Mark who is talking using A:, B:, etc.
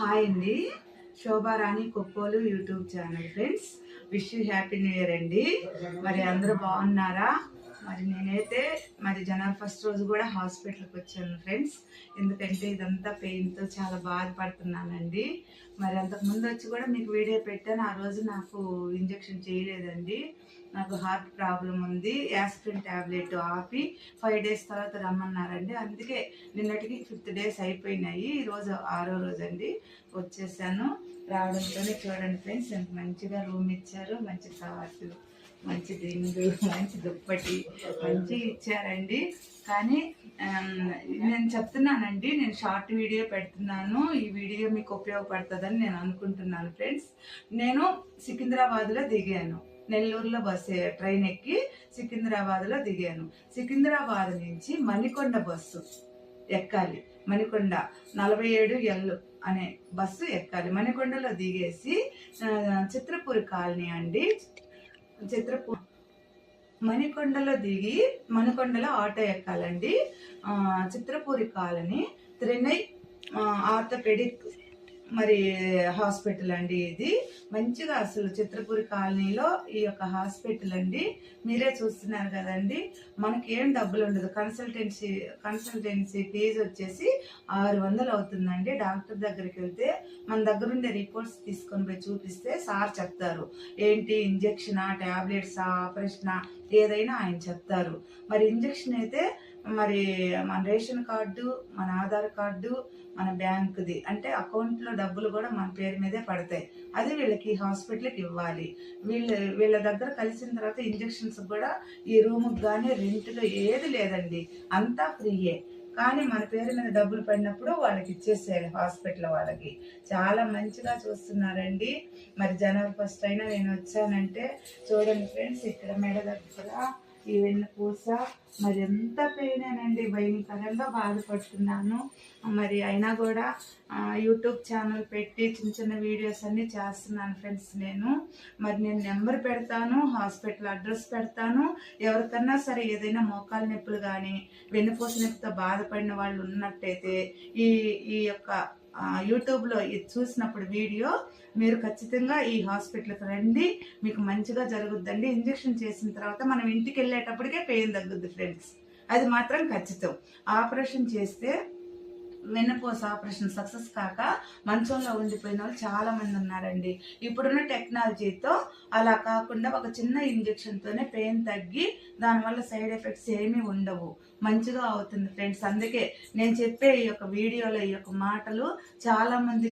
A: Hi అండి. Shobharani Koppolu YouTube channel friends. Wish you happy new year అండి. మరి అందరూ బాగున్నారా? మరి నేనైతే జనవరి ఫస్ట్ రోజు కూడా హాస్పిటల్కి వచ్చాను ఫ్రెండ్స్. ఎందుకంటే ఇదంతా పెయిన్తో చాలా బాధపడుతున్నానండి. మరి అంతకుముందు వచ్చి కూడా మీకు వీడియో పెట్టాను. ఆ రోజు నాకు ఇంజెక్షన్ చేయలేదండి. నాకు హార్ట్ ప్రాబ్లం ఉంది. యాస్పిరిన్ ట్యాబ్లెట్ ఆపి 5 డేస్ తర్వాత రమ్మన్నారండి. అందుకే నిన్నటికి 5th డేస్ అయిపోయినాయి. ఈరోజు 6వ రోజు అండి. వచ్చేసాను. రావడంతోనే చూడండి ఫ్రెండ్స్, ఎంత మంచిగా రూమ్ ఇచ్చారు. మంచి కాటు, మంచి దిండు, మంచి దుప్పటి మంచి ఇచ్చారండి. కానీ నేను చెప్తున్నానండి, నేను షార్ట్ వీడియో పెడుతున్నాను. ఈ వీడియో మీకు ఉపయోగపడుతుందని నేను అనుకుంటున్నాను ఫ్రెండ్స్. నేను సికింద్రాబాద్లో దిగాను. నెల్లూరులో ట్రైన్ ఎక్కి సికింద్రాబాద్లో దిగాను. సికింద్రాబాద్ నుంచి మణికొండ బస్సు ఎక్కాలి. మణికొండ 47L అనే బస్సు ఎక్కాలి. మణికొండలో దిగేసి చిత్రపూరి కాలనీ అండి. మణికొండలో దిగి మణికొండలో ఆటో ఎక్కాలండి. చిత్రపూరి కాలనీ త్రినై ఆర్థోపెడిక్ మరి హాస్పిటల్ అండి. ఇది మంచిగా అసలు చిత్రపూరి కాలనీలో ఈ యొక్క హాస్పిటల్ అండి. మీరే చూస్తున్నారు కదండి. మనకి ఏం డబ్బులు ఉండదు. కన్సల్టెన్సీ ఫీజు వచ్చేసి 600 అవుతుందండి. డాక్టర్ దగ్గరికి వెళ్తే మన దగ్గర ఉండే రిపోర్ట్స్ తీసుకొని పోయి చూపిస్తే సార్ చెప్తారు ఏంటి ఇంజెక్షనా, ట్యాబ్లెట్సా, ఆపరేషనా, ఏదైనా ఆయన చెప్తారు. మరి ఇంజెక్షన్ అయితే మరి మన రేషన్ కార్డు, మన ఆధార్ కార్డు, మన బ్యాంకుది అంటే అకౌంట్లో డబ్బులు కూడా మన పేరు మీదే పడతాయి. అది వీళ్ళకి హాస్పిటల్కి ఇవ్వాలి. వీళ్ళ దగ్గర కలిసిన తర్వాత ఇంజెక్షన్స్ కూడా ఈ రూమ్కి కానీ రెంట్గా ఏది లేదండి, అంతా ఫ్రీయే. కానీ మన పేరు మీద డబ్బులు పడినప్పుడు వాళ్ళకి ఇచ్చేసేయాలి. హాస్పిటల్ వాళ్ళకి చాలా మంచిగా చూస్తున్నారండి. మరి జనవరి ఫస్ట్ అయినా నేను వచ్చానంటే చూడండి ఫ్రెండ్స్, ఇక్కడ మెడ దగ్గర ఈ వెన్నుపూస మరి ఎంత పెయిన్ అనండి, భయంకరంగా బాధపడుతున్నాను. మరి అయినా కూడా యూట్యూబ్ ఛానల్ పెట్టి చిన్న చిన్న వీడియోస్ అన్నీ చేస్తున్నాను ఫ్రెండ్స్. నేను నెంబర్ పెడతాను, హాస్పిటల్ అడ్రస్ పెడతాను. ఎవరికన్నా సరే ఏదైనా మోకాలు నొప్పులు కానీ వెన్నుపూస నొప్పితో బాధపడిన వాళ్ళు ఉన్నట్టయితే ఈ యొక్క యూట్యూబ్లో ఇది చూసినప్పుడు వీడియో మీరు ఖచ్చితంగా ఈ హాస్పిటల్కి రండి. మీకు మంచిగా జరుగుద్దండి. ఇంజెక్షన్ చేసిన తర్వాత మనం ఇంటికి వెళ్ళేటప్పటికే పెయిన్ తగ్గుద్ది ఫ్రెండ్స్, అది మాత్రం ఖచ్చితం. ఆపరేషన్ చేస్తే వెన్నుపూస ఆపరేషన్ సక్సెస్ కాక మంచంలో ఉండిపోయిన వాళ్ళు చాలా మంది ఉన్నారండి. ఇప్పుడున్న టెక్నాలజీతో అలా కాకుండా ఒక చిన్న ఇంజెక్షన్తోనే పెయిన్ తగ్గి దానివల్ల సైడ్ ఎఫెక్ట్స్ ఏమీ ఉండవు, మంచిగా అవుతుంది ఫ్రెండ్స్. అందుకే నేను చెప్పే ఈ యొక్క వీడియోలో ఈ యొక్క మాటలు చాలా మంది